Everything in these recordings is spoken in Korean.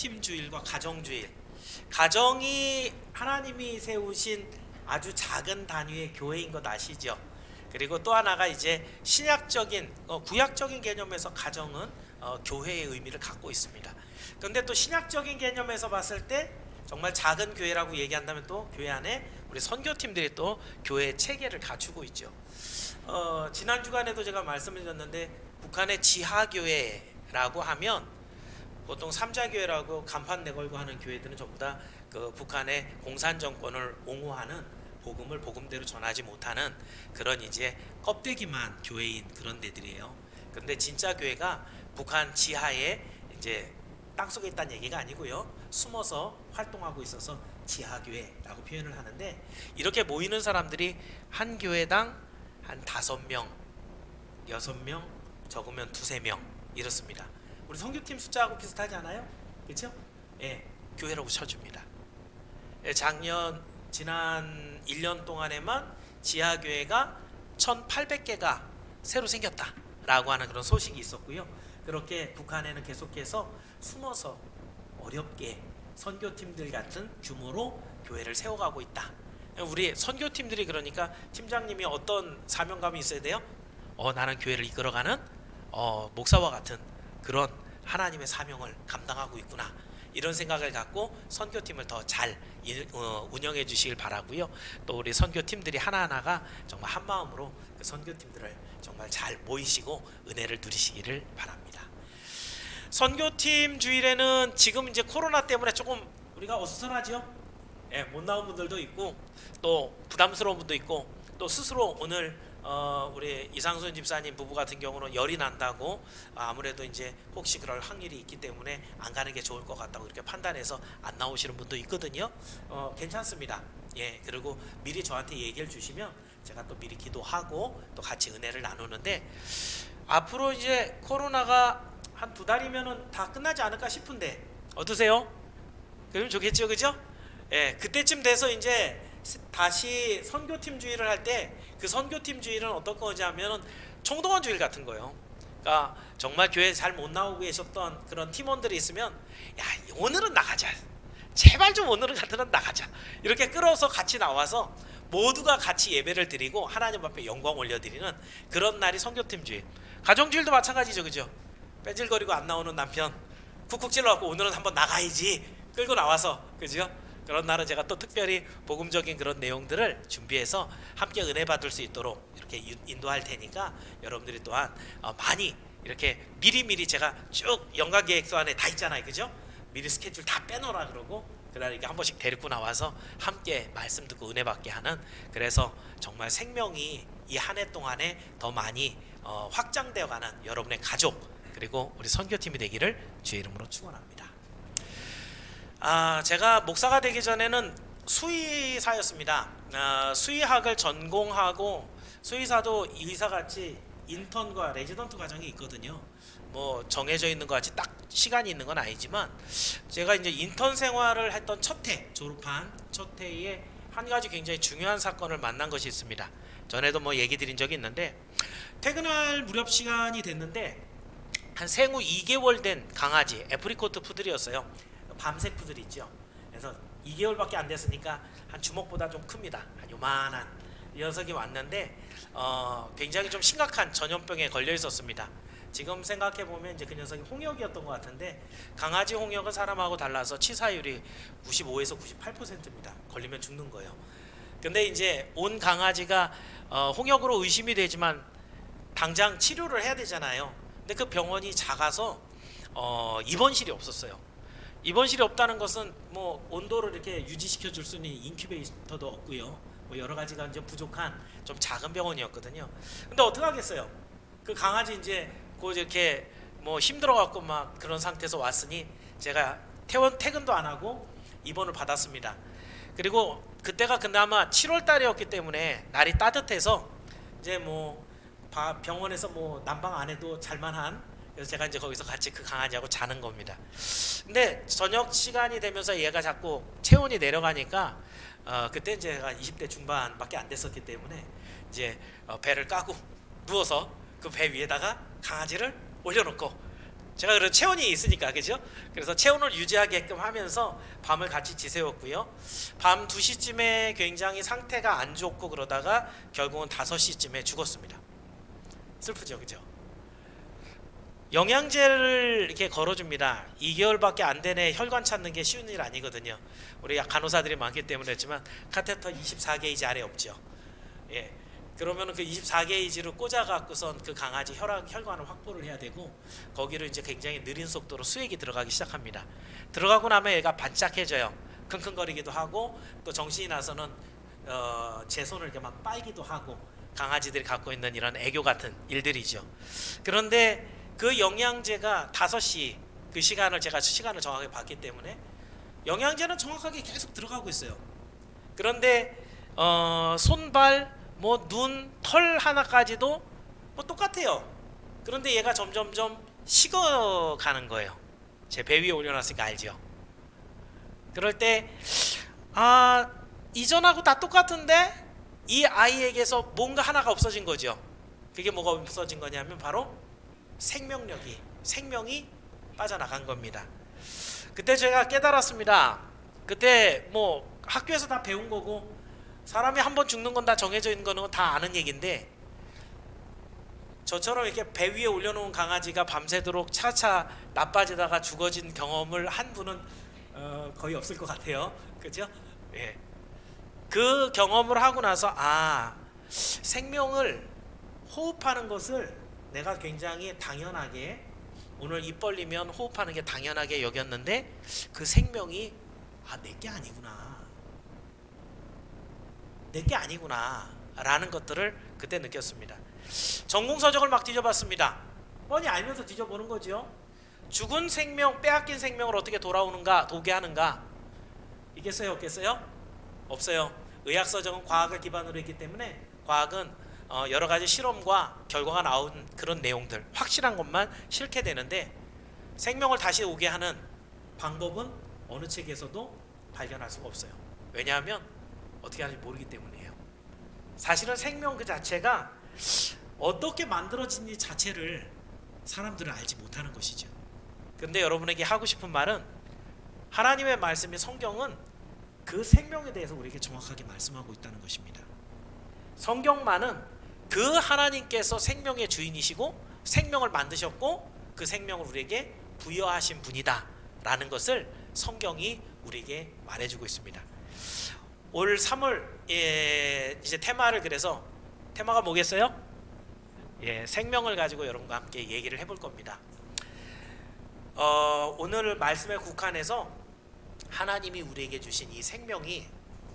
팀주일과 가정주일. 가정이 하나님이 세우신 아주 작은 단위의 교회인 것 아시죠? 그리고 또 하나가 이제 신약적인 구약적인 개념에서 가정은 교회의 의미를 갖고 있습니다. 그런데 또 신약적인 개념에서 봤을 때 정말 작은 교회라고 얘기한다면 또 교회 안에 우리 선교팀들이 또 교회의 체계를 갖추고 있죠. 지난 주간에도 제가 말씀을 드렸는데 북한의 지하교회라고 하면 보통 삼자교회라고 간판 내걸고 하는 교회들은 전부 다 그 북한의 공산 정권을 옹호하는 복음을 복음대로 전하지 못하는 그런 이제 껍데기만 교회인 그런 데들이에요. 그런데 진짜 교회가 북한 지하에 이제 땅속에 있다는 얘기가 아니고요. 숨어서 활동하고 있어서 지하교회라고 표현을 하는데, 이렇게 모이는 사람들이 한 교회당 한 5명, 6명, 적으면 2-3명 이렇습니다. 우리 선교팀 숫자하고 비슷하지 않아요? 그렇죠? 예, 교회라고 쳐줍니다. 예, 지난 1년 동안에만 지하교회가 1,800개가 새로 생겼다라고 하는 그런 소식이 있었고요. 그렇게 북한에는 계속해서 숨어서 어렵게 선교팀들 같은 규모로 교회를 세워가고 있다. 우리 선교팀들이 그러니까 팀장님이 어떤 사명감이 있어야 돼요? 나는 교회를 이끌어가는 목사와 같은 그런 하나님의 사명을 감당하고 있구나, 이런 생각을 갖고 선교팀을 더 잘 운영해 주시길 바라고요. 또 우리 선교팀들이 하나하나가 정말 한 마음으로 그 선교팀들을 정말 잘 모이시고 은혜를 누리시기를 바랍니다. 선교팀 주일에는 지금 이제 코로나 때문에 조금 우리가 어수선하죠. 예, 못 나온 분들도 있고 또 부담스러운 분도 있고, 또 스스로 오늘 우리 이상순 집사님 부부 같은 경우는 열이 난다고 아무래도 이제 혹시 그럴 확률이 있기 때문에 안 가는 게 좋을 것 같다고 이렇게 판단해서 안 나오시는 분도 있거든요. 괜찮습니다. 예, 그리고 미리 저한테 얘기를 주시면 제가 또 미리 기도하고 또 같이 은혜를 나누는데, 앞으로 이제 코로나가 한 2달이면은 다 끝나지 않을까 싶은데 어떠세요? 그러면 좋겠죠, 그죠? 예, 그때쯤 돼서 이제 다시 선교팀 주일을 할 때 그 선교팀 주일은 어떤 거냐면은 총동원 주일 같은 거예요. 그러니까 정말 교회 잘 못 나오고 계셨던 그런 팀원들이 있으면, 야, 오늘은 나가자, 제발 좀 오늘은 같은 날 나가자, 이렇게 끌어서 같이 나와서 모두가 같이 예배를 드리고 하나님 앞에 영광 올려드리는 그런 날이 선교팀 주일. 가정주일도 마찬가지죠, 그죠? 빼질거리고 안 나오는 남편 쿡쿡 찔러갖고 오늘은 한번 나가야지 끌고 나와서, 그죠? 그런 날은 제가 또 특별히 복음적인 그런 내용들을 준비해서 함께 은혜 받을 수 있도록 이렇게 인도할 테니까 여러분들이 또한 많이 이렇게 미리미리, 제가 쭉 연간 계획서 안에 다 있잖아요, 그죠? 미리 스케줄 다 빼놓으라 그러고 그날 이렇게 한 번씩 데리고 나와서 함께 말씀 듣고 은혜 받게 하는, 그래서 정말 생명이 이 한 해 동안에 더 많이 확장되어 가는 여러분의 가족 그리고 우리 선교팀이 되기를 주의 이름으로 축원합니다. 제가 목사가 되기 전에는 수의사였습니다. 수의학을 전공하고, 수의사도 의사같이 인턴과 레지던트 과정이 있거든요. 뭐 정해져 있는 것 같이 딱 시간이 있는 건 아니지만, 제가 이제 인턴 생활을 했던 졸업한 첫 해에 한 가지 굉장히 중요한 사건을 만난 것이 있습니다. 전에도 뭐 얘기 드린 적이 있는데, 퇴근할 무렵 시간이 됐는데 한 생후 2개월 된 강아지, 애프리코트 푸들이었어요. 밤색 푸들 있죠. 그래서 2개월밖에 안 됐으니까 한 주먹보다 좀 큽니다. 한 요만한 녀석이 왔는데 굉장히 좀 심각한 전염병에 걸려 있었습니다. 지금 생각해 보면 이제 그 녀석이 홍역이었던 것 같은데, 강아지 홍역은 사람하고 달라서 치사율이 95에서 98%입니다. 걸리면 죽는 거예요. 근데 이제 온 강아지가 홍역으로 의심이 되지만 당장 치료를 해야 되잖아요. 근데 그 병원이 작아서 입원실이 없었어요. 입원실이 없다는 것은 뭐 온도를 이렇게 유지시켜 줄 수 있는 인큐베이터도 없고요. 뭐 여러 가지가 이제 부족한 좀 작은 병원이었거든요. 근데 어떻게 하겠어요? 그 강아지 이제 그 이렇게 뭐 힘들어 갖고 막 그런 상태에서 왔으니 제가 퇴근도 안 하고 입원을 받았습니다. 그리고 그때가 그나마 7월 달이었기 때문에 날이 따뜻해서 이제 뭐 병원에서 뭐 난방 안 해도 잘만한, 그래서 제가 이제 거기서 같이 그 강아지하고 자는 겁니다. 근데 저녁 시간이 되면서 얘가 자꾸 체온이 내려가니까 그때 이제 제가 20대 중반밖에 안 됐었기 때문에 이제 배를 까고 누워서 그 배 위에다가 강아지를 올려놓고 제가 그래도 체온이 있으니까, 그죠? 그래서 체온을 유지하게끔 하면서 밤을 같이 지새웠고요. 밤 2시쯤에 굉장히 상태가 안 좋고 그러다가 결국은 5시쯤에 죽었습니다. 슬프죠, 그죠? 영양제를 이렇게 걸어줍니다. 2개월밖에 안 되네. 혈관 찾는 게 쉬운 일 아니거든요. 우리 간호사들이 많기 때문에 그렇지만 카테터 24게이지 아래 없죠. 예. 그러면 그 24게이지를 꽂아 갖고선 그 강아지 혈관을 확보를 해야 되고, 거기로 이제 굉장히 느린 속도로 수액이 들어가기 시작합니다. 들어가고 나면 얘가 반짝해져요. 킁킁거리기도 하고, 또 정신이 나서는 제 손을 이렇게 막 빨기도 하고, 강아지들이 갖고 있는 이런 애교 같은 일들이죠. 그런데 그 영양제가 5시 그 시간을 제가 시간을 정확하게 봤기 때문에 영양제는 정확하게 계속 들어가고 있어요. 그런데 손발 뭐 눈, 털 하나까지도 뭐 똑같아요. 그런데 얘가 점점점 식어가는 거예요. 제 배 위에 올려놨으니까 알죠. 그럴 때 이전하고 다 똑같은데 이 아이에게서 뭔가 하나가 없어진 거죠. 그게 뭐가 없어진 거냐면 바로 생명이 빠져나간 겁니다. 그때 제가 깨달았습니다. 그때 뭐 학교에서 다 배운 거고, 사람이 한번 죽는 건 다 정해져 있는 거는 다 아는 얘기인데, 저처럼 이렇게 배 위에 올려놓은 강아지가 밤새도록 차차 나빠지다가 죽어진 경험을 한 분은 거의 없을 것 같아요. 그렇죠? 예. 그 경험을 하고 나서 생명을 호흡하는 것을 내가 굉장히 당연하게, 오늘 입 벌리면 호흡하는 게 당연하게 여겼는데, 그 생명이 내게 아니구나 라는 것들을 그때 느꼈습니다. 전공서적을 막 뒤져봤습니다. 뻔히 알면서 뒤져보는 거죠. 죽은 생명, 빼앗긴 생명을 어떻게 도게 하는가? 있겠어요, 없겠어요? 없어요. 의학서적은 과학을 기반으로 했기 때문에, 과학은 여러 가지 실험과 결과가 나온 그런 내용들, 확실한 것만 실게 되는데, 생명을 다시 오게 하는 방법은 어느 책에서도 발견할 수가 없어요. 왜냐하면 어떻게 하는지 모르기 때문이에요. 사실은 생명 그 자체가 어떻게 만들어진지 자체를 사람들은 알지 못하는 것이죠. 그런데 여러분에게 하고 싶은 말은, 하나님의 말씀인 성경은 그 생명에 대해서 우리에게 정확하게 말씀하고 있다는 것입니다. 성경만은 그 하나님께서 생명의 주인이시고 생명을 만드셨고 그 생명을 우리에게 부여하신 분이다 라는 것을 성경이 우리에게 말해주고 있습니다. 올 3월 이제 테마를, 그래서 테마가 뭐겠어요? 생명을 가지고 여러분과 함께 얘기를 해볼 겁니다. 오늘 말씀에 국한해서 하나님이 우리에게 주신 이 생명이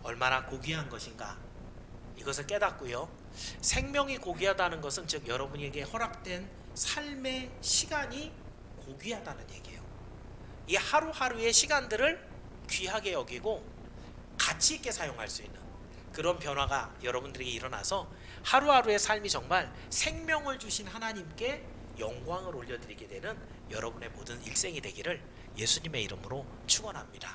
얼마나 고귀한 것인가, 이것을 깨닫고요. 생명이 고귀하다는 것은 즉 여러분에게 허락된 삶의 시간이 고귀하다는 얘기예요. 이 하루하루의 시간들을 귀하게 여기고 가치 있게 사용할 수 있는 그런 변화가 여러분들에게 일어나서 하루하루의 삶이 정말 생명을 주신 하나님께 영광을 올려드리게 되는 여러분의 모든 일생이 되기를 예수님의 이름으로 축원합니다.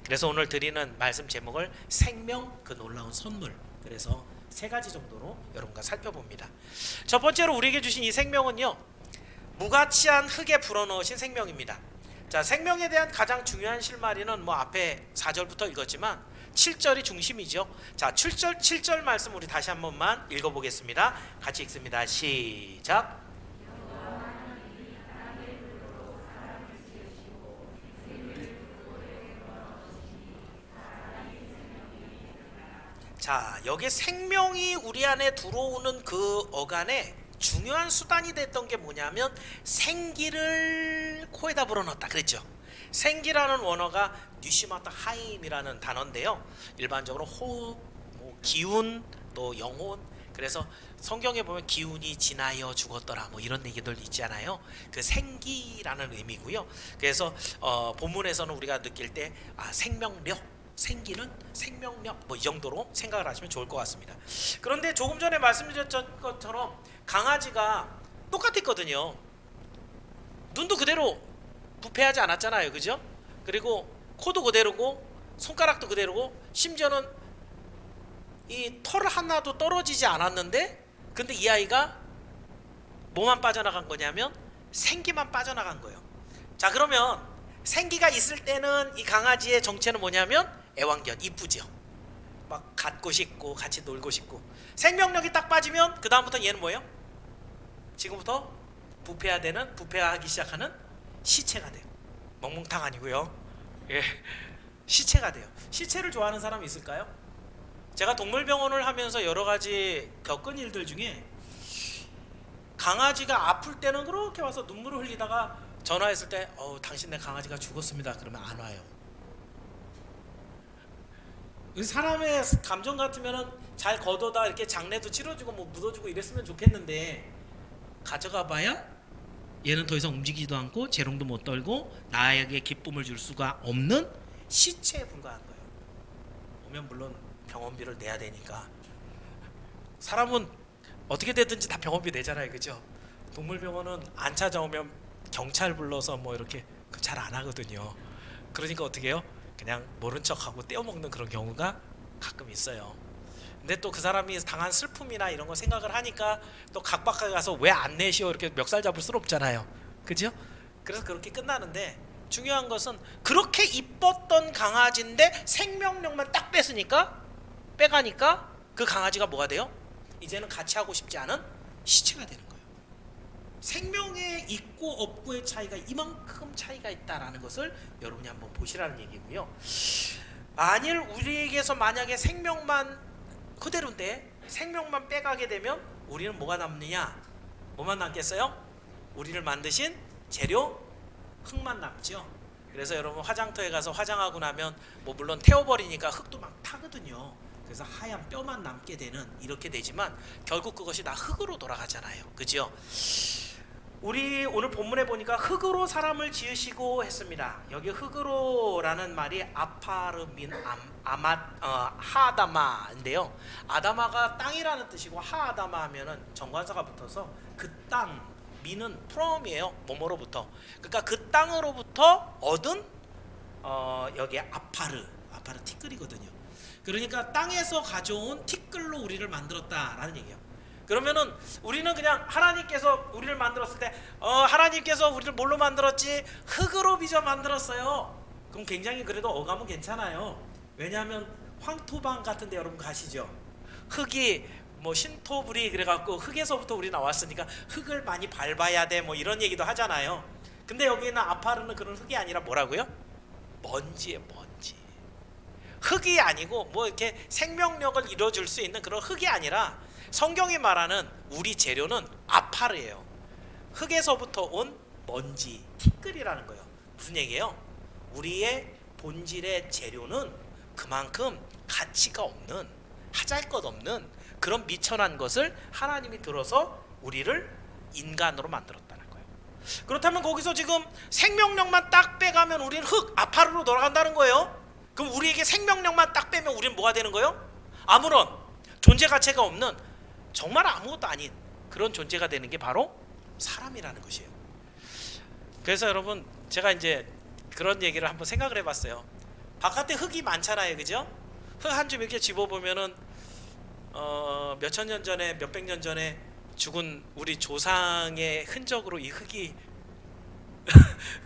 그래서 오늘 드리는 말씀 제목을 생명 그 놀라운 선물, 그래서 3가지 정도로 여러분과 살펴봅니다. 첫 번째로 우리에게 주신 이 생명은요, 무가치한 흙에 불어넣으신 생명입니다. 자, 생명에 대한 가장 중요한 실마리는 뭐 앞에 4절부터 읽었지만 7절이 중심이죠. 자, 7절 말씀 우리 다시 한 번만 읽어보겠습니다. 같이 읽습니다. 시작. 자, 여기 생명이 우리 안에 들어오는 그 어간에 중요한 수단이 됐던 게 뭐냐면 생기를 코에다 불어넣었다 그랬죠. 생기라는 원어가 뉴시마타 하임이라는 단어인데요, 일반적으로 호흡, 기운, 또 영혼, 그래서 성경에 보면 기운이 지나여 죽었더라 뭐 이런 얘기들 있잖아요. 그 생기라는 의미고요. 그래서 본문에서는 우리가 느낄 때 생명력, 생기는 생명력 뭐 이 정도로 생각을 하시면 좋을 것 같습니다. 그런데 조금 전에 말씀드렸던 것처럼 강아지가 똑같았거든요. 눈도 그대로 부패하지 않았잖아요, 그죠? 그리고 코도 그대로고 손가락도 그대로고 심지어는 이 털 하나도 떨어지지 않았는데, 근데 이 아이가 뭐만 빠져나간 거냐면 생기만 빠져나간 거예요. 자, 그러면 생기가 있을 때는 이 강아지의 정체는 뭐냐면 애완견, 이쁘죠. 막 갖고 싶고 같이 놀고 싶고. 생명력이 딱 빠지면 그 다음부터 얘는 뭐예요? 지금부터 부패하기 시작하는 시체가 돼요. 멍멍탕 아니고요. 예, 시체가 돼요. 시체를 좋아하는 사람이 있을까요? 제가 동물병원을 하면서 여러 가지 겪은 일들 중에 강아지가 아플 때는 그렇게 와서 눈물을 흘리다가 전화했을 때 당신네 강아지가 죽었습니다. 그러면 안 와요. 사람의 감정 같으면은 잘 걷어다 이렇게 장례도 치러주고 뭐 묻어주고 이랬으면 좋겠는데 가져가 봐야 얘는 더 이상 움직이지도 않고 재롱도 못 떨고 나에게 기쁨을 줄 수가 없는 시체에 불과한 거예요. 오면 물론 병원비를 내야 되니까. 사람은 어떻게 되든지 다 병원비 내잖아요, 그죠? 동물병원은 안 찾아오면 경찰 불러서 뭐 이렇게 잘 안 하거든요. 그러니까 어떻게 해요? 그냥 모른 척하고 떼어먹는 그런 경우가 가끔 있어요. 근데 또 그 사람이 당한 슬픔이나 이런 거 생각을 하니까 또 각박하게 가서 왜 안 내시오 이렇게 멱살 잡을 수는 없잖아요, 그죠? 그래서 그렇게 끝나는데 중요한 것은 그렇게 이뻤던 강아지인데 생명력만 딱 빼가니까 그 강아지가 뭐가 돼요? 이제는 같이 하고 싶지 않은 시체가 되는 거예요. 생명의 있고 없고의 차이가 이만큼 차이가 있다라는 것을 여러분이 한번 보시라는 얘기고요. 만일 우리에게서 만약에 생명만 그대로인데 생명만 빼가게 되면 우리는 뭐가 남느냐? 뭐만 남겠어요? 우리를 만드신 재료 흙만 남죠. 그래서 여러분 화장터에 가서 화장하고 나면 뭐 물론 태워버리니까 흙도 막 타거든요. 그래서 하얀 뼈만 남게 되는 이렇게 되지만 결국 그것이 다 흙으로 돌아가잖아요, 그죠? 우리 오늘 본문에 보니까 흙으로 사람을 지으시고 했습니다. 여기 흙으로라는 말이 하아다마인데요. 아다마가 땅이라는 뜻이고 하아다마 하면은 정관사가 붙어서 그 땅, 미는 프롬이에요. 뭐뭐로부터. 그러니까 그 땅으로부터 얻은 여기 아파르 티끌이거든요. 그러니까 땅에서 가져온 티끌로 우리를 만들었다라는 얘기예요. 그러면은 우리는 그냥 하나님께서 우리를 만들었을 때 하나님께서 우리를 뭘로 만들었지? 흙으로 빚어 만들었어요. 그럼 굉장히 그래도 어감은 괜찮아요. 왜냐하면 황토방 같은 데 여러분 가시죠. 흙이 뭐 신토불이 그래갖고 흙에서부터 우리 나왔으니까 흙을 많이 밟아야 돼 뭐 이런 얘기도 하잖아요. 근데 여기는 아파르는 그런 흙이 아니라 뭐라고요? 먼지예요, 먼지. 흙이 아니고 뭐 이렇게 생명력을 이뤄줄 수 있는 그런 흙이 아니라 성경이 말하는 우리 재료는 아파르예요. 흙에서부터 온 먼지, 티끌이라는 거예요. 무슨 얘기예요? 우리의 본질의 재료는 그만큼 가치가 없는, 하잘것없는 그런 미천한 것을 하나님이 들어서 우리를 인간으로 만들었다는 거예요. 그렇다면 거기서 지금 생명력만 딱 빼가면 우리는 흙, 아파르로 돌아간다는 거예요. 그럼 우리에게 생명력만 딱 빼면 우리는 뭐가 되는 거예요? 아무런 존재 가치가 없는 정말 아무것도 아닌 그런 존재가 되는 게 바로 사람이라는 것이에요. 그래서 여러분 제가 이제 그런 얘기를 한번 생각을 해봤어요. 바깥에 흙이 많잖아요, 그죠? 흙 한 줌 이렇게 집어보면은 몇천 년 전에 몇백 년 전에 죽은 우리 조상의 흔적으로 이 흙이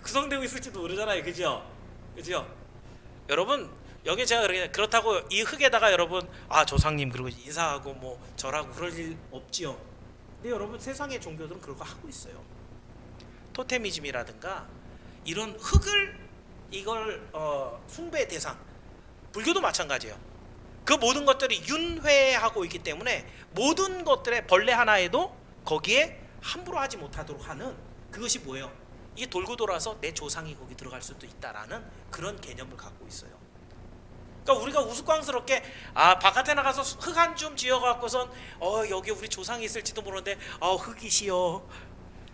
구성되고 있을지도 모르잖아요, 그죠? 여러분 여기 제가 그렇다고 이 흙에다가 여러분 조상님 그리고 인사하고 뭐 절하고 그럴 일 없지요. 근데 여러분 세상의 종교들은 그런 거 하고 있어요. 토테미즘이라든가 이런 흙을 이걸 숭배의 대상. 불교도 마찬가지예요. 그 모든 것들이 윤회하고 있기 때문에 모든 것들의 벌레 하나에도 거기에 함부로 하지 못하도록 하는 그것이 뭐예요? 이게 돌고 돌아서 내 조상이 거기 들어갈 수도 있다라는 그런 개념을 갖고 있어요. 그러니까 우리가 우스꽝스럽게 바깥에 나가서 흙 한 줌 지어갖고선 여기 우리 조상이 있을지도 모르는데 흙이시여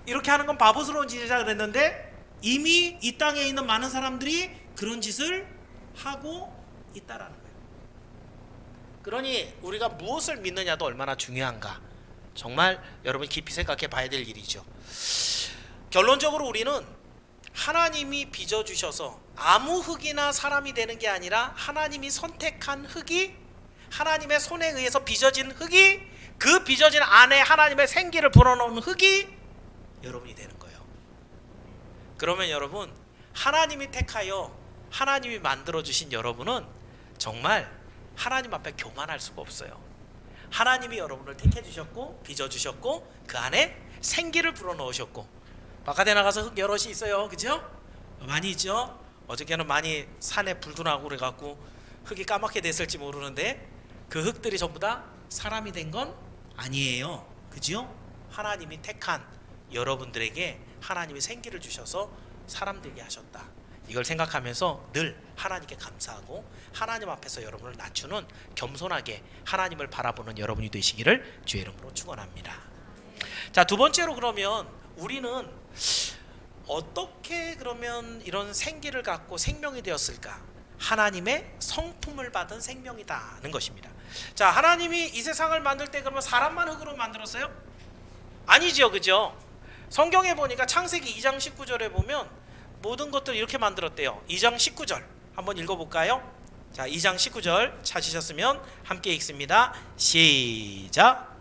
이렇게 하는 건 바보스러운 짓이라 그랬는데 이미 이 땅에 있는 많은 사람들이 그런 짓을 하고 있다라는 거예요. 그러니 우리가 무엇을 믿느냐도 얼마나 중요한가 정말 여러분 깊이 생각해 봐야 될 일이죠. 결론적으로 우리는 하나님이 빚어주셔서 아무 흙이나 사람이 되는 게 아니라 하나님이 선택한 흙이 하나님의 손에 의해서 빚어진 흙이 그 빚어진 안에 하나님의 생기를 불어넣은 흙이 여러분이 되는 거예요. 그러면 여러분, 하나님이 택하여 하나님이 만들어주신 여러분은 정말 하나님 앞에 교만할 수가 없어요. 하나님이 여러분을 택해주셨고 빚어주셨고 그 안에 생기를 불어넣으셨고, 바깥에 나가서 흙 여럿이 있어요. 그죠? 많이 있죠? 어저께는 많이 산에 불도 나고 그래갖고 흙이 까맣게 됐을지 모르는데, 그 흙들이 전부 다 사람이 된 건 아니에요. 그죠? 하나님이 택한 여러분들에게 하나님이 생기를 주셔서 사람 되게 하셨다. 이걸 생각하면서 늘 하나님께 감사하고 하나님 앞에서 여러분을 낮추는 겸손하게 하나님을 바라보는 여러분이 되시기를 주의 이름으로 축원합니다. 자, 두 번째로, 그러면 우리는 어떻게 그러면 이런 생기를 갖고 생명이 되었을까? 하나님의 성품을 받은 생명이다는 것입니다. 자, 하나님이 이 세상을 만들 때 그러면 사람만 흙으로 만들었어요? 아니죠, 그죠? 성경에 보니까 창세기 2장 19절에 보면 모든 것들을 이렇게 만들었대요. 2장 19절 한번 읽어볼까요? 자, 2장 19절 찾으셨으면 함께 읽습니다. 시작.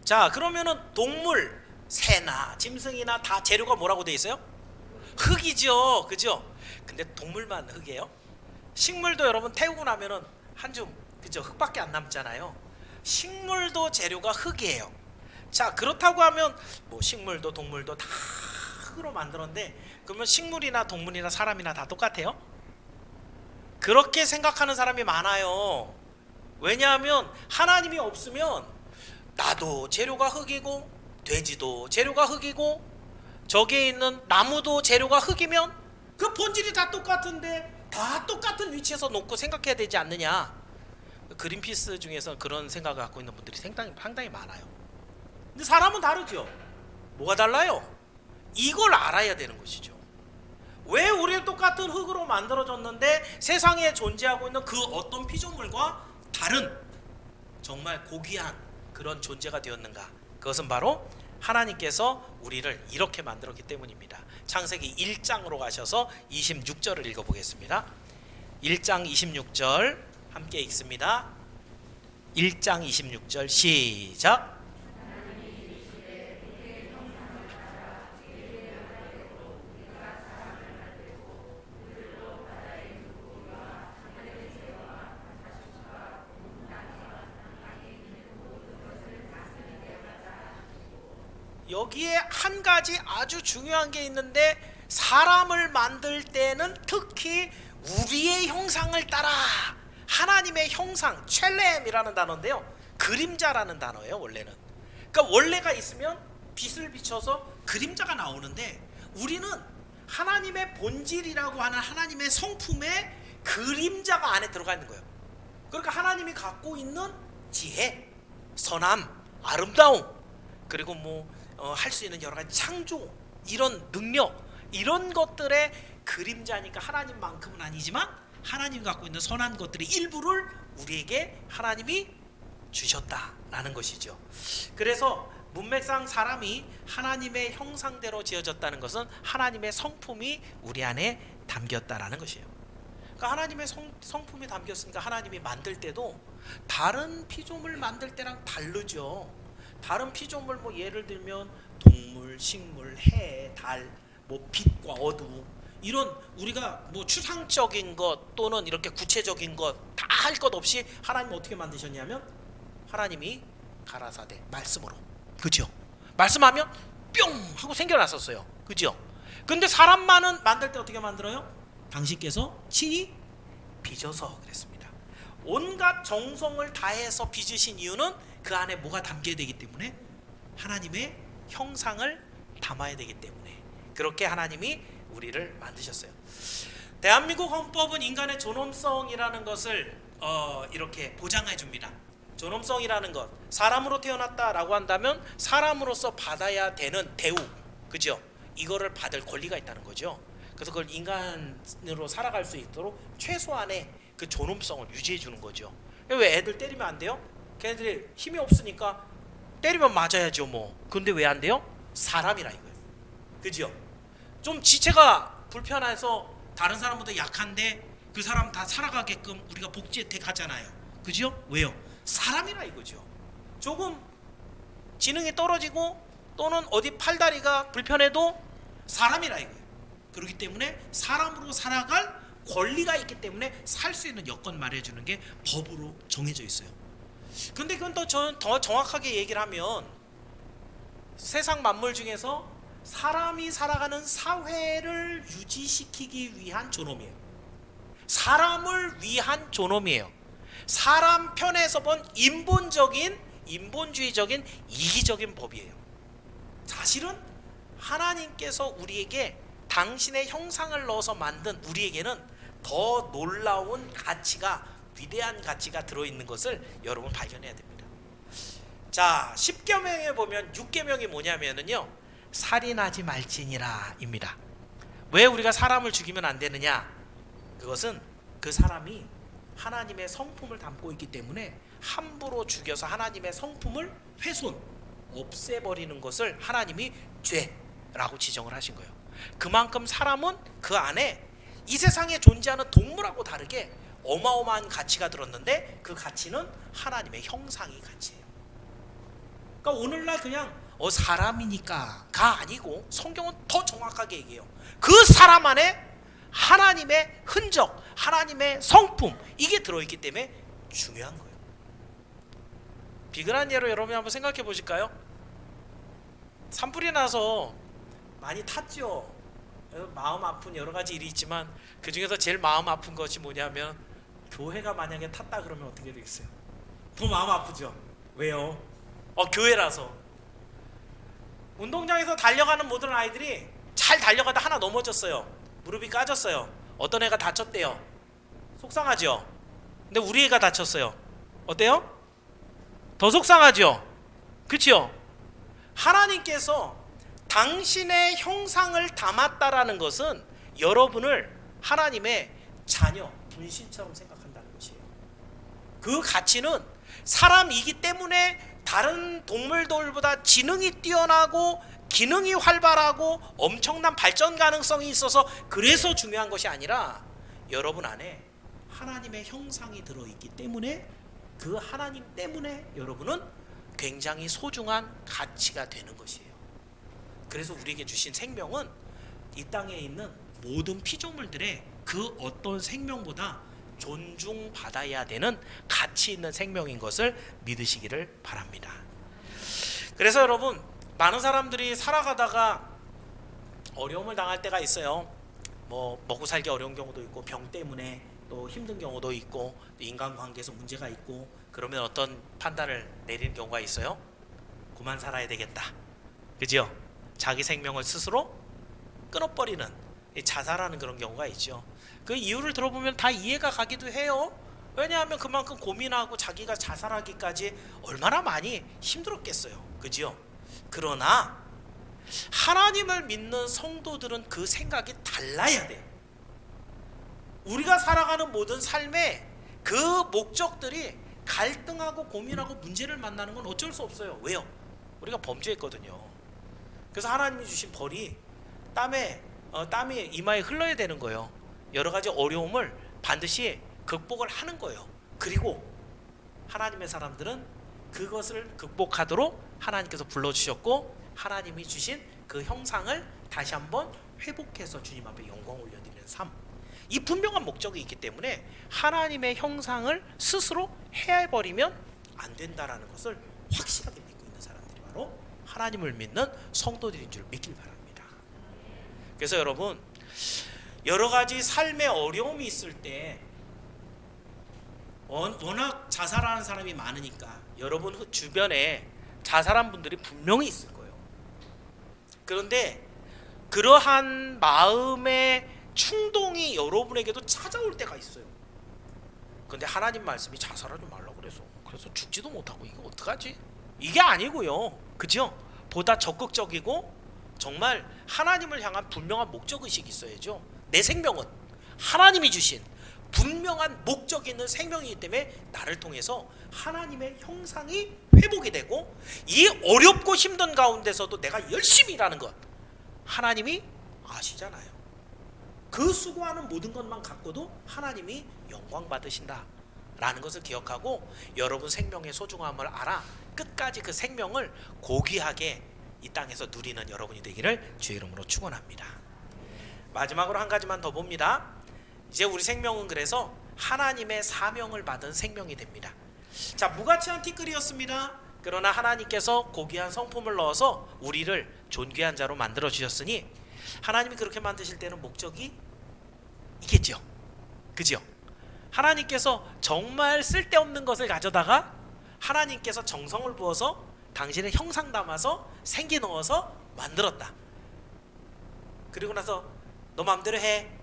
자, 그러면은 동물, 새나 짐승이나 다 재료가 뭐라고 돼 있어요? 흙이죠, 그죠? 근데 동물만 흙이에요? 식물도 여러분 태우고 나면은 한 줌, 그죠? 흙밖에 안 남잖아요. 식물도 재료가 흙이에요. 자, 그렇다고 하면 뭐 식물도 동물도 다 흙으로 만들었는데, 그러면 식물이나 동물이나 사람이나 다 똑같아요? 그렇게 생각하는 사람이 많아요. 왜냐하면 하나님이 없으면 나도 재료가 흙이고 돼지도 재료가 흙이고 저기에 있는 나무도 재료가 흙이면 그 본질이 다 똑같은데 다 똑같은 위치에서 놓고 생각해야 되지 않느냐. 그린피스 중에서 그런 생각을 갖고 있는 분들이 상당히 많아요. 근데 사람은 다르죠. 뭐가 달라요? 이걸 알아야 되는 것이죠. 왜 우리는 똑같은 흙으로 만들어졌는데 세상에 존재하고 있는 그 어떤 피조물과 다른 정말 고귀한 그런 존재가 되었는가? 그것은 바로 하나님께서 우리를 이렇게 만들었기 때문입니다. 창세기 1장으로 가셔서 26절을 읽어보겠습니다. 1장 26절 함께 읽습니다. 1장 26절 시작. 여기에 한 가지 아주 중요한 게 있는데, 사람을 만들 때는 특히 우리의 형상을 따라, 하나님의 형상, 첼렘이라는 단어인데요, 그림자라는 단어예요. 원래는, 그러니까 원래가 있으면 빛을 비춰서 그림자가 나오는데, 우리는 하나님의 본질이라고 하는 하나님의 성품의 그림자가 안에 들어가 있는 거예요. 그러니까 하나님이 갖고 있는 지혜, 선함, 아름다움, 그리고 할 수 있는 여러 가지 창조, 이런 능력, 이런 것들의 그림자니까 하나님만큼은 아니지만 하나님이 갖고 있는 선한 것들의 일부를 우리에게 하나님이 주셨다라는 것이죠. 그래서 문맥상 사람이 하나님의 형상대로 지어졌다는 것은 하나님의 성품이 우리 안에 담겼다라는 것이에요. 그러니까 하나님의 성품이 담겼으니까 하나님이 만들 때도 다른 피조물 만들 때랑 다르죠. 다른 피조물 예를 들면 동물, 식물, 해, 달, 빛과 어두, 이런 우리가 추상적인 것 또는 이렇게 구체적인 것 다 할 것 없이 하나님 어떻게 만드셨냐면 하나님이 가라사대 말씀으로, 그죠? 말씀하면 뿅 하고 생겨났었어요, 그죠? 근데 사람만은 만들 때 어떻게 만들어요? 당신께서 친히 빚어서 그랬습니다. 온갖 정성을 다해서 빚으신 이유는 그 안에 뭐가 담겨야 되기 때문에, 하나님의 형상을 담아야 되기 때문에 그렇게 하나님이 우리를 만드셨어요. 대한민국 헌법은 인간의 존엄성이라는 것을 이렇게 보장해 줍니다. 존엄성이라는 것, 사람으로 태어났다라고 한다면 사람으로서 받아야 되는 대우, 그죠? 이거를 받을 권리가 있다는 거죠. 그래서 그걸 인간으로 살아갈 수 있도록 최소한의 그 존엄성을 유지해 주는 거죠. 왜 애들 때리면 안 돼요? 걔네들이 힘이 없으니까 때리면 맞아야죠. 근데 왜 안 돼요? 사람이라 이거예요. 그죠? 좀 지체가 불편해서 다른 사람보다 약한데 그 사람 다 살아가게끔 우리가 복지 혜택 하잖아요. 그죠? 왜요? 사람이라 이거죠. 조금 지능이 떨어지고 또는 어디 팔다리가 불편해도 사람이라 이거예요. 그렇기 때문에 사람으로 살아갈 권리가 있기 때문에 살 수 있는 여건 마련해주는 게 법으로 정해져 있어요. 근데 그건 더 정확하게 얘기를 하면 세상 만물 중에서 사람이 살아가는 사회를 유지시키기 위한 존엄이에요. 사람을 위한 존엄이에요. 사람 편에서 본 인본주의적인 이기적인 법이에요. 사실은 하나님께서 우리에게 당신의 형상을 넣어서 만든 우리에게는 더 놀라운 가치가, 위대한 가치가 들어있는 것을 여러분 발견해야 됩니다. 자, 10계명에 보면 6계명이 뭐냐면요, 살인하지 말지니라 입니다. 왜 우리가 사람을 죽이면 안 되느냐? 그것은 그 사람이 하나님의 성품을 담고 있기 때문에 함부로 죽여서 하나님의 성품을 없애버리는 것을 하나님이 죄라고 지정을 하신 거예요. 그만큼 사람은 그 안에 이 세상에 존재하는 동물하고 다르게 어마어마한 가치가 들었는데 그 가치는 하나님의 형상이 가치예요. 그러니까 오늘날 그냥 사람이니까가 아니고 성경은 더 정확하게 얘기해요. 그 사람 안에 하나님의 흔적, 하나님의 성품, 이게 들어있기 때문에 중요한 거예요. 비근한 예로 여러분이 한번 생각해 보실까요? 산불이 나서 많이 탔죠. 마음 아픈 여러 가지 일이 있지만 그 중에서 제일 마음 아픈 것이 뭐냐면, 교회가 만약에 탔다 그러면 어떻게 되겠어요? 더 마음 아프죠. 왜요? 교회라서. 운동장에서 달려가는 모든 아이들이 잘 달려가다 하나 넘어졌어요. 무릎이 까졌어요. 어떤 애가 다쳤대요. 속상하죠. 근데 우리 애가 다쳤어요. 어때요? 더 속상하죠. 그렇죠? 하나님께서 당신의 형상을 담았다라는 것은 여러분을 하나님의 자녀, 분신처럼 생각한다는 것이에요. 그 가치는 사람이기 때문에 다른 동물들보다 지능이 뛰어나고 기능이 활발하고 엄청난 발전 가능성이 있어서 그래서 중요한 것이 아니라, 여러분 안에 하나님의 형상이 들어있기 때문에 그 하나님 때문에 여러분은 굉장히 소중한 가치가 되는 것이에요. 그래서 우리에게 주신 생명은 이 땅에 있는 모든 피조물들의 그 어떤 생명보다 존중받아야 되는 가치 있는 생명인 것을 믿으시기를 바랍니다. 그래서 여러분, 많은 사람들이 살아가다가 어려움을 당할 때가 있어요. 먹고 살기 어려운 경우도 있고, 병 때문에 또 힘든 경우도 있고, 인간관계에서 문제가 있고, 그러면 어떤 판단을 내리는 경우가 있어요? 그만 살아야 되겠다. 그죠? 자기 생명을 스스로 끊어버리는, 자살하는 그런 경우가 있죠. 그 이유를 들어보면 다 이해가 가기도 해요. 왜냐하면 그만큼 고민하고 자기가 자살하기까지 얼마나 많이 힘들었겠어요. 그죠? 그러나 하나님을 믿는 성도들은 그 생각이 달라야 돼요. 우리가 살아가는 모든 삶에 그 목적들이 갈등하고 고민하고 문제를 만나는 건 어쩔 수 없어요. 왜요? 우리가 범죄했거든요. 그래서 하나님이 주신 벌이 땀이 이마에 흘러야 되는 거예요. 여러 가지 어려움을 반드시 극복을 하는 거예요. 그리고 하나님의 사람들은 그것을 극복하도록 하나님께서 불러주셨고, 하나님이 주신 그 형상을 다시 한번 회복해서 주님 앞에 영광 올려드리는 삶, 이 분명한 목적이 있기 때문에 하나님의 형상을 스스로 해버리면 안 된다라는 것을 확실하게 믿고 있는 사람들이 바로 하나님을 믿는 성도들인 줄 믿길 바랍니다. 그래서 여러분, 여러 가지 삶의 어려움이 있을 때 워낙 자살하는 사람이 많으니까 여러분 주변에 자살한 분들이 분명히 있을 거예요. 그런데 그러한 마음의 충동이 여러분에게도 찾아올 때가 있어요. 그런데 하나님 말씀이 자살하지 말라고 그래서 죽지도 못하고 이거 어떡하지? 이게 아니고요. 그죠? 보다 적극적이고 정말 하나님을 향한 분명한 목적의식이 있어야죠. 내 생명은 하나님이 주신 분명한 목적이 있는 생명이기 때문에 나를 통해서 하나님의 형상이 회복이 되고, 이 어렵고 힘든 가운데서도 내가 열심히 일하는 것, 하나님이 아시잖아요. 그 수고하는 모든 것만 갖고도 하나님이 영광 받으신다 라는 것을 기억하고 여러분 생명의 소중함을 알아 끝까지 그 생명을 고귀하게 이 땅에서 누리는 여러분이 되기를 주의 이름으로 축원합니다. 마지막으로 한 가지만 더 봅니다. 이제 우리 생명은 그래서 하나님의 사명을 받은 생명이 됩니다. 자, 무가치한 티끌이었습니다. 그러나 하나님께서 고귀한 성품을 넣어서 우리를 존귀한 자로 만들어 주셨으니 하나님이 그렇게 만드실 때는 목적이 있겠죠. 그죠? 하나님께서 정말 쓸데없는 것을 가져다가 하나님께서 정성을 부어서 당신의 형상 담아서 생기 넣어서 만들었다. 그리고 나서 너 마음대로 해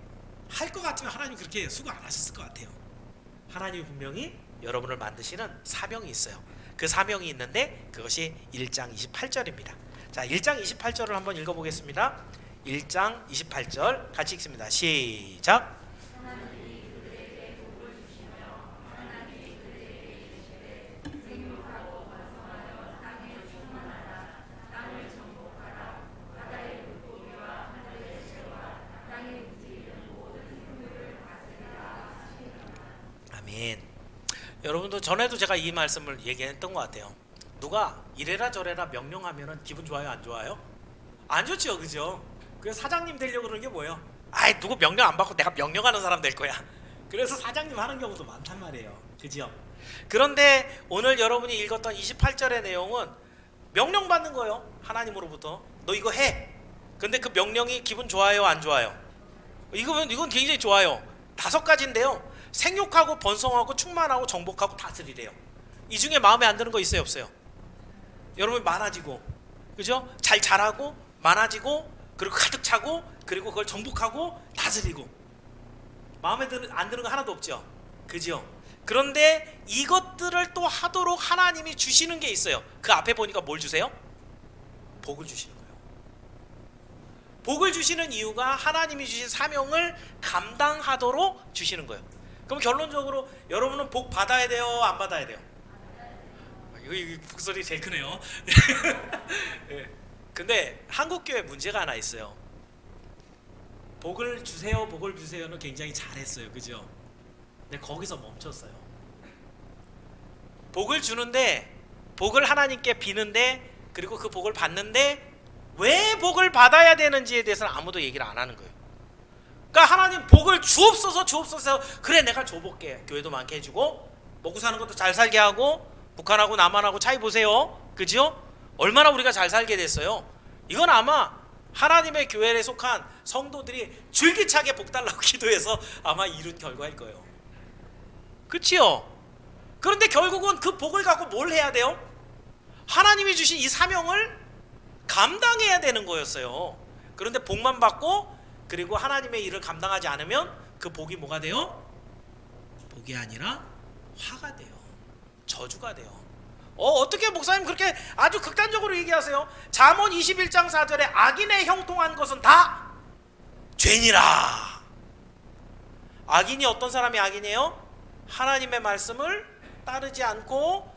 할 것 같으면 하나님 그렇게 수고 안 하셨을 것 같아요. 하나님이 분명히 여러분을 만드시는 사명이 있어요. 그 사명이 있는데 그것이 1장 28절입니다. 자, 1장 28절을 한번 읽어보겠습니다. 1장 28절 같이 읽습니다. 시작. 아멘. 여러분도 전에도 제가 이 말씀을 얘기했던 것 같아요. 누가 이래라 저래라 명령하면은 기분 좋아요, 안 좋아요? 안 좋죠, 그죠? 그래서 사장님 되려고 그러는 게 뭐예요? 아이, 누구 명령 안 받고 내가 명령하는 사람 될 거야. 그래서 사장님 하는 경우도 많단 말이에요, 그죠? 그런데 오늘 여러분이 읽었던 28절의 내용은 명령받는 거예요. 하나님으로부터 너 이거 해. 근데 그 명령이 기분 좋아요, 안 좋아요? 이건 굉장히 좋아요. 5가지인데요. 생육하고 번성하고 충만하고 정복하고 다스리래요. 이 중에 마음에 안 드는 거 있어요, 없어요? 여러분 많아지고, 그죠? 잘 자라고 많아지고 그리고 가득 차고 그리고 그걸 정복하고 다스리고 마음에 안 드는 거 하나도 없죠, 그죠? 그런데 이것들을 또 하도록 하나님이 주시는 게 있어요. 그 앞에 보니까 뭘 주세요? 복을 주시는 거예요. 복을 주시는 이유가 하나님이 주신 사명을 감당하도록 주시는 거예요. 그럼 결론적으로 여러분은 복 받아야 돼요, 안 받아야 돼요? 이거 목소리 제일 크네요. 네. 근데 한국교회 문제가 하나 있어요. 복을 주세요, 복을 주세요는 굉장히 잘했어요, 그죠? 근데 거기서 멈췄어요. 복을 주는데, 복을 하나님께 비는데, 그리고 그 복을 받는데 왜 복을 받아야 되는지에 대해서는 아무도 얘기를 안 하는 거예요. 그러니까 하나님 복을 주옵소서. 그래, 내가 줘볼게. 교회도 많게 해주고 먹고 사는 것도 잘 살게 하고 북한하고 남한하고 차이 보세요, 그죠? 얼마나 우리가 잘 살게 됐어요. 이건 아마 하나님의 교회에 속한 성도들이 줄기차게 복 달라고 기도해서 아마 이룬 결과일 거예요. 그렇지요? 그런데 결국은 그 복을 갖고 뭘 해야 돼요? 하나님이 주신 이 사명을 감당해야 되는 거였어요. 그런데 복만 받고 그리고 하나님의 일을 감당하지 않으면 그 복이 뭐가 돼요? 복이 아니라 화가 돼요. 저주가 돼요. 어떻게 목사님 그렇게 아주 극단적으로 얘기하세요? 잠언 21장 4절에 악인의 형통한 것은 다 죄니라. 악인이 어떤 사람이 악인이에요? 하나님의 말씀을 따르지 않고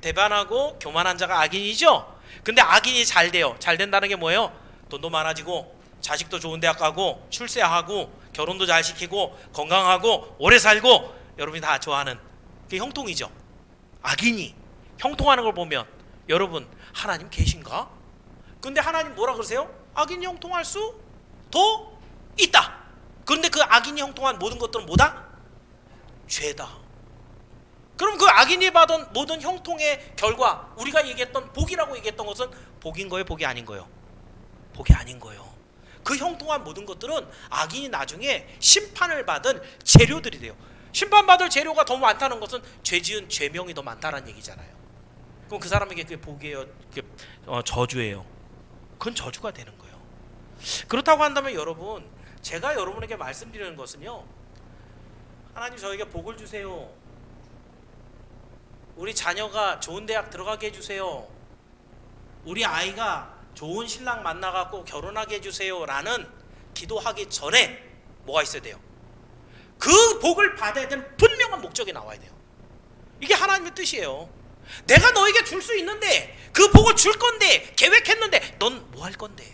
배반하고 교만한 자가 악인이죠. 근데 악인이 잘 돼요. 잘 된다는 게 뭐예요? 돈도 많아지고 자식도 좋은 대학 가고 출세하고 결혼도 잘 시키고 건강하고 오래 살고 여러분이 다 좋아하는 그게 형통이죠. 악인이 형통하는 걸 보면 여러분 하나님 계신가? 근데 하나님 뭐라 그러세요? 악인이 형통할 수도 있다. 그런데 그 악인이 형통한 모든 것들은 뭐다? 죄다. 그럼 그 악인이 받은 모든 형통의 결과 우리가 얘기했던 복이라고 얘기했던 것은 복인 거예요, 복이 아닌 거예요? 복이 아닌 거예요. 그 형통한 모든 것들은 악인이 나중에 심판을 받은 재료들이 돼요. 심판받을 재료가 더 많다는 것은 죄 지은 죄명이 더 많다는 얘기잖아요. 그럼 그 사람에게 그게 복이에요, 그게 저주예요? 그건 저주가 되는 거예요. 그렇다고 한다면 여러분, 제가 여러분에게 말씀드리는 것은요, 하나님 저에게 복을 주세요. 우리 자녀가 좋은 대학 들어가게 해주세요. 우리 아이가 좋은 신랑 만나갖고 결혼하게 해주세요 라는 기도하기 전에 뭐가 있어야 돼요? 그 복을 받아야 되는 분명한 목적이 나와야 돼요. 이게 하나님의 뜻이에요. 내가 너에게 줄 수 있는데 그 복을 줄 건데 계획했는데 넌 뭐 할 건데?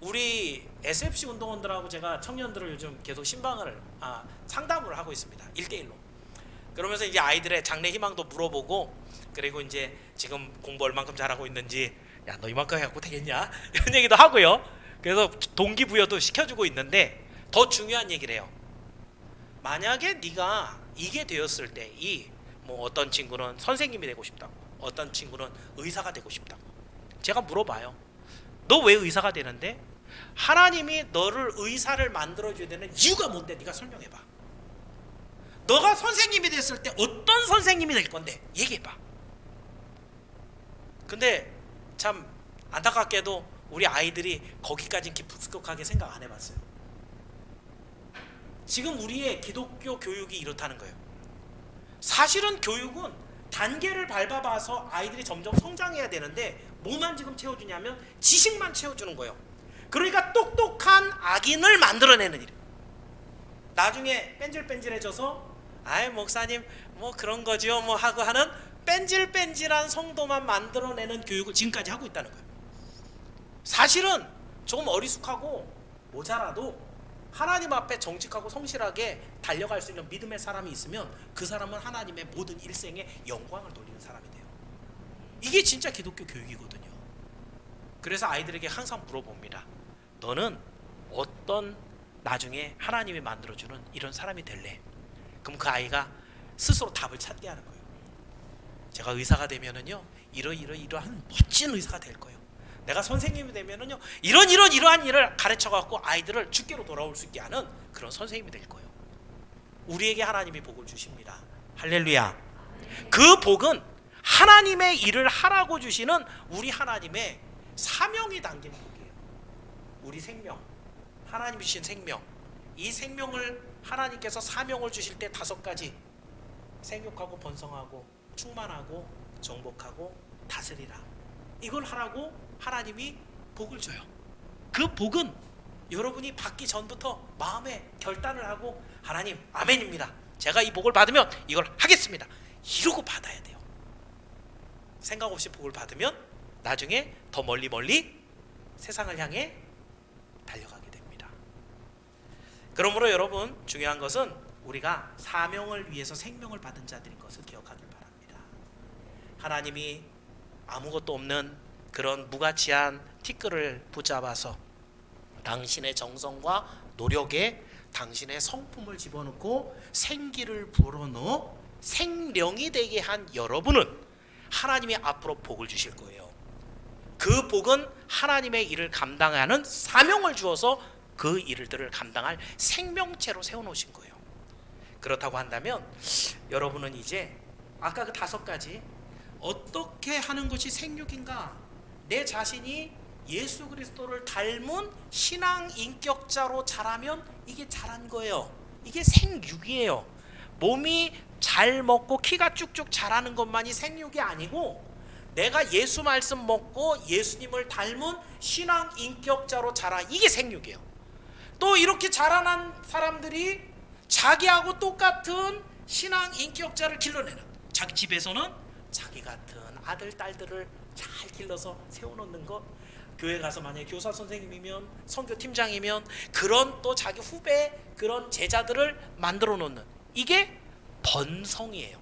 우리 SFC 운동원들하고 제가 청년들을 요즘 계속 상담을 하고 있습니다. 1대1로. 그러면서 이제 아이들의 장래 희망도 물어보고, 그리고 이제 지금 공부 얼만큼 잘하고 있는지, 야 너 이만큼 해갖고 되겠냐? 이런 얘기도 하고요. 그래서 동기부여도 시켜주고 있는데, 더 중요한 얘기를 해요. 만약에 네가 이게 되었을 때, 뭐 어떤 친구는 선생님이 되고 싶다고, 어떤 친구는 의사가 되고 싶다고, 제가 물어봐요. 너 왜 의사가 되는데? 하나님이 너를 의사를 만들어줘야 되는 이유가 뭔데? 네가 설명해봐. 너가 선생님이 됐을 때 어떤 선생님이 될 건데? 얘기해봐. 근데 참 안타깝게도 우리 아이들이 거기까지는 깊숙하게 생각 안 해봤어요. 지금 우리의 기독교 교육이 이렇다는 거예요. 사실은 교육은 단계를 밟아봐서 아이들이 점점 성장해야 되는데, 뭐만 지금 채워주냐면 지식만 채워주는 거예요. 그러니까 똑똑한 악인을 만들어내는 일. 나중에 뺀질뺀질해져서 아이 목사님 뭐 그런 거지요 뭐 하고 하는 뺀질뺀질한 성도만 만들어내는 교육을 지금까지 하고 있다는 거예요. 사실은 조금 어리숙하고 모자라도 하나님 앞에 정직하고 성실하게 달려갈 수 있는 믿음의 사람이 있으면 그 사람은 하나님의 모든 일생에 영광을 돌리는 사람이 돼요. 이게 진짜 기독교 교육이거든요. 그래서 아이들에게 항상 물어봅니다. 너는 어떤 나중에 하나님이 만들어주는 이런 사람이 될래? 그럼 그 아이가 스스로 답을 찾게 하는 거예요. 제가 의사가 되면은요 이러한 멋진 의사가 될 거예요. 내가 선생님이 되면은요 이러한 일을 가르쳐갖고 아이들을 주께로 돌아올 수 있게 하는 그런 선생님이 될 거예요. 우리에게 하나님이 복을 주십니다. 할렐루야. 그 복은 하나님의 일을 하라고 주시는 우리 하나님의 사명이 담긴 복이에요. 우리 생명, 하나님이 주신 생명, 이 생명을 하나님께서 사명을 주실 때 5가지: 생육하고 번성하고 충만하고 정복하고 다스리라. 이걸 하라고 하나님이 복을 줘요. 그 복은 여러분이 받기 전부터 마음에 결단을 하고, 하나님 아멘입니다, 제가 이 복을 받으면 이걸 하겠습니다, 이러고 받아야 돼요. 생각 없이 복을 받으면 나중에 더 멀리 세상을 향해 달려가게 됩니다. 그러므로 여러분, 중요한 것은 우리가 사명을 위해서 생명을 받은 자들인 것을 기억하길 바랍니다. 하나님이 아무것도 없는 그런 무가치한 티끌을 붙잡아서 당신의 정성과 노력에 당신의 성품을 집어넣고 생기를 불어넣어 생명이 되게 한 여러분은 하나님이 앞으로 복을 주실 거예요. 그 복은 하나님의 일을 감당하는 사명을 주어서 그 일들을 감당할 생명체로 세워놓으신 거예요. 그렇다고 한다면 여러분은 이제 아까 그 5가지, 어떻게 하는 것이 생육인가? 내 자신이 예수 그리스도를 닮은 신앙 인격자로 자라면 이게 자란 거예요. 이게 생육이에요. 몸이 잘 먹고 키가 쭉쭉 자라는 것만이 생육이 아니고, 내가 예수 말씀 먹고 예수님을 닮은 신앙 인격자로 자라, 이게 생육이에요. 또 이렇게 자라난 사람들이 자기하고 똑같은 신앙 인격자를 길러내는, 자기 집에서는 자기 같은 아들 딸들을 잘 길러서 세워놓는 것, 교회 가서 만약에 교사 선생님이면 선교팀장이면 그런 또 자기 후배 그런 제자들을 만들어 놓는, 이게 번성이에요.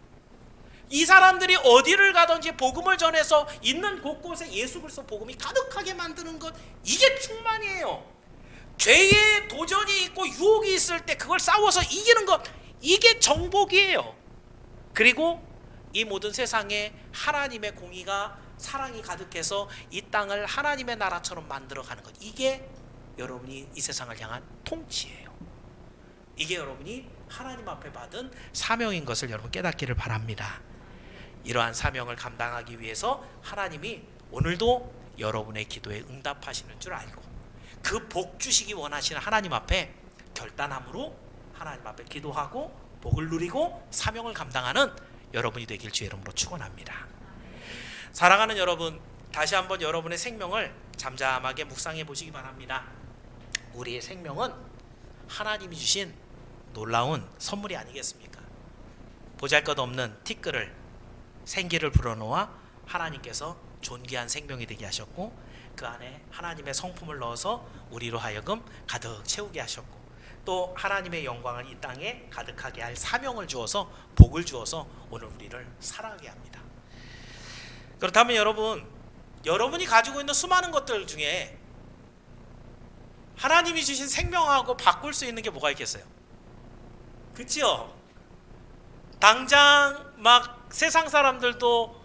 이 사람들이 어디를 가든지 복음을 전해서 있는 곳곳에 예수 그리스도 복음이 가득하게 만드는 것, 이게 충만이에요. 죄에 도전이 있고 유혹이 있을 때 그걸 싸워서 이기는 것, 이게 정복이에요. 그리고 이 모든 세상에 하나님의 공의가, 사랑이 가득해서 이 땅을 하나님의 나라처럼 만들어가는 것, 이게 여러분이 이 세상을 향한 통치예요. 이게 여러분이 하나님 앞에 받은 사명인 것을 여러분 깨닫기를 바랍니다. 이러한 사명을 감당하기 위해서 하나님이 오늘도 여러분의 기도에 응답하시는 줄 알고, 그 복 주시기 원하시는 하나님 앞에 결단함으로 하나님 앞에 기도하고 복을 누리고 사명을 감당하는 여러분이 되길 주의 이름으로 축원합니다. 사랑하는 여러분, 다시 한번 여러분의 생명을 잠잠하게 묵상해 보시기 바랍니다. 우리의 생명은 하나님이 주신 놀라운 선물이 아니겠습니까? 보잘것없는 티끌을 생기를 불어넣어 하나님께서 존귀한 생명이 되게 하셨고, 그 안에 하나님의 성품을 넣어서 우리로 하여금 가득 채우게 하셨고, 또 하나님의 영광을 이 땅에 가득하게 할 사명을 주어서, 복을 주어서 오늘 우리를 살아가게 합니다. 그렇다면 여러분이 가지고 있는 수많은 것들 중에 하나님이 주신 생명하고 바꿀 수 있는 게 뭐가 있겠어요? 그치요? 당장 막 세상 사람들도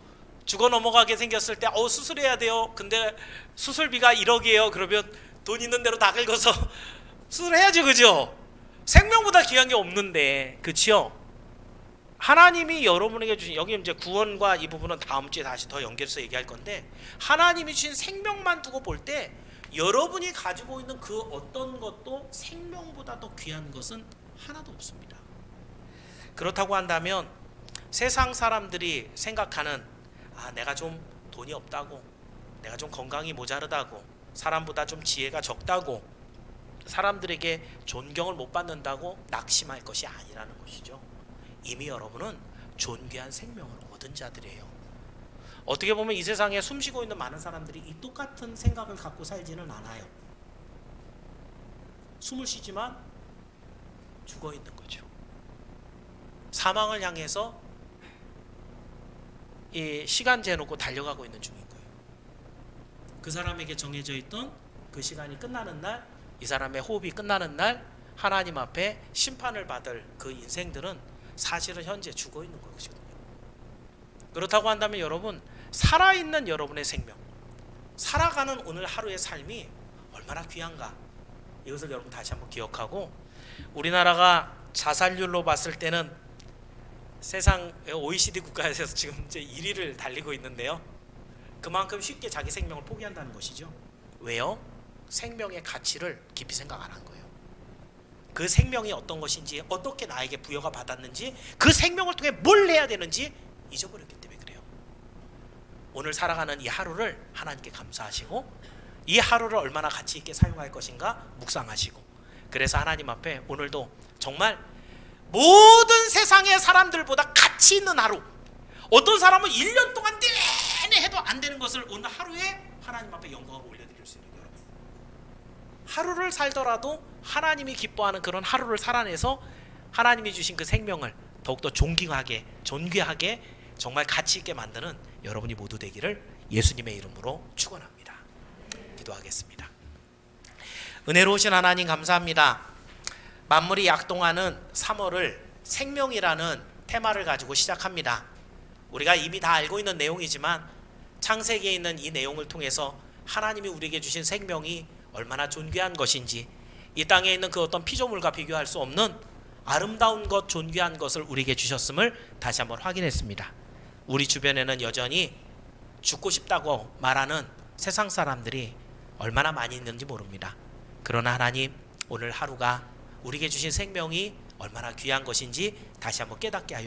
죽어 넘어가게 생겼을 때 수술해야 돼요. 근데 수술비가 1억이에요. 그러면 돈 있는 대로 다 긁어서 수술해야지, 그죠? 생명보다 귀한 게 없는데, 그치요? 하나님이 여러분에게 주신, 여기 이제 구원과 이 부분은 다음 주에 다시 더 연결해서 얘기할 건데, 하나님이 주신 생명만 두고 볼 때 여러분이 가지고 있는 그 어떤 것도 생명보다 더 귀한 것은 하나도 없습니다. 그렇다고 한다면 세상 사람들이 생각하는 내가 좀 돈이 없다고, 내가 좀 건강이 모자르다고, 사람보다 좀 지혜가 적다고 사람들에게 존경을 못 받는다고 낙심할 것이 아니라는 것이죠. 이미 여러분은 존귀한 생명을 얻은 자들이에요. 어떻게 보면 이 세상에 숨쉬고 있는 많은 사람들이 이 똑같은 생각을 갖고 살지는 않아요. 숨을 쉬지만 죽어 있는 거죠. 사망을 향해서 이 시간 재놓고 달려가고 있는 중인 거예요. 그 사람에게 정해져 있던 그 시간이 끝나는 날, 이 사람의 호흡이 끝나는 날 하나님 앞에 심판을 받을 그 인생들은 사실은 현재 죽어 있는 것이거든요. 그렇다고 한다면 여러분, 살아있는 여러분의 생명, 살아가는 오늘 하루의 삶이 얼마나 귀한가, 이것을 여러분 다시 한번 기억하고, 우리나라가 자살률로 봤을 때는 세상 OECD 국가에서 지금 이제 1위를 달리고 있는데요, 그만큼 쉽게 자기 생명을 포기한다는 것이죠. 왜요? 생명의 가치를 깊이 생각 안 한 거예요. 그 생명이 어떤 것인지, 어떻게 나에게 부여가 받았는지, 그 생명을 통해 뭘 해야 되는지 잊어버렸기 때문에 그래요. 오늘 살아가는 이 하루를 하나님께 감사하시고, 이 하루를 얼마나 가치 있게 사용할 것인가 묵상하시고, 그래서 하나님 앞에 오늘도 정말 모든 세상의 사람들보다 가치 있는 하루, 어떤 사람은 1년 동안 내내 해도 안 되는 것을 오늘 하루에 하나님 앞에 영광을 올려드릴 수 있는 여러분, 하루를 살더라도 하나님이 기뻐하는 그런 하루를 살아내서 하나님이 주신 그 생명을 더욱더 존귀하게 정말 가치 있게 만드는 여러분이 모두 되기를 예수님의 이름으로 축원합니다. 기도하겠습니다. 은혜로우신 하나님 감사합니다. 만물이 약동하는 3월을 생명이라는 테마를 가지고 시작합니다. 우리가 이미 다 알고 있는 내용이지만 창세기에 있는 이 내용을 통해서 하나님이 우리에게 주신 생명이 얼마나 존귀한 것인지, 이 땅에 있는 그 어떤 피조물과 비교할 수 없는 아름다운 것, 존귀한 것을 우리에게 주셨음을 다시 한번 확인했습니다. 우리 주변에는 여전히 죽고 싶다고 말하는 세상 사람들이 얼마나 많이 있는지 모릅니다. 그러나 하나님, 오늘 하루가 우리에게 주신 생명이 얼마나 귀한 것인지 다시 한번 깨닫게 하여